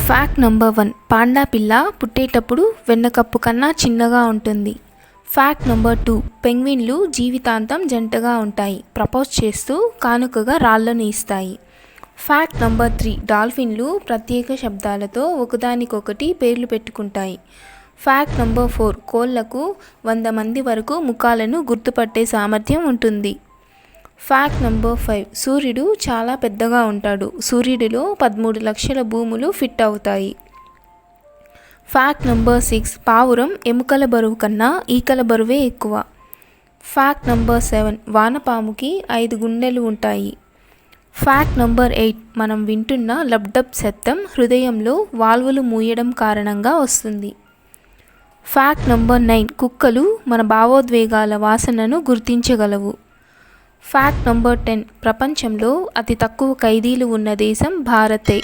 Fact number 1, panda పిల్ల పుట్టేటప్పుడు వెన్నకప్పు కన్నా చిన్నగా ఉంటుంది. ఫ్యాక్ట్ నంబర్ 2, పెంగ్విన్లు జీవితాంతం జంటగా ఉంటాయి. ప్రపోజ్ చేస్తూ కానుకగా రాళ్లను ఇస్తాయి. ఫ్యాక్ట్ నంబర్ 3, డాల్ఫిన్లు ప్రత్యేక శబ్దాలతో ఒకదానికొకటి పేర్లు పెట్టుకుంటాయి. ఫ్యాక్ట్ నంబర్ 4, కోళ్లకు 100 మంది వరకు ముఖాలను గుర్తుపట్టే సామర్థ్యం ఉంటుంది. ఫ్యాక్ట్ నంబర్ 5, సూర్యుడు చాలా పెద్దగా ఉంటాడు. సూర్యుడిలో 13 లక్షల భూములు ఫిట్ అవుతాయి. ఫ్యాక్ట్ నంబర్ 6, పావురం ఎముకల బరువు కన్నా ఈకల బరువే ఎక్కువ. ఫ్యాక్ట్ నంబర్ 7, వానపాముకి 5 గుండెలు ఉంటాయి. ఫ్యాక్ట్ నంబర్ 8, మనం వింటున్న లబ్డబ్ శబ్దం హృదయంలో వాల్వులు మూయడం కారణంగా వస్తుంది. ఫ్యాక్ట్ నంబర్ 9, కుక్కలు మన భావోద్వేగాల వాసనను గుర్తించగలవు. ఫ్యాక్ట్ నంబర్ 10, ప్రపంచంలో అతి తక్కువ ఖైదీలు ఉన్న దేశం భారతే.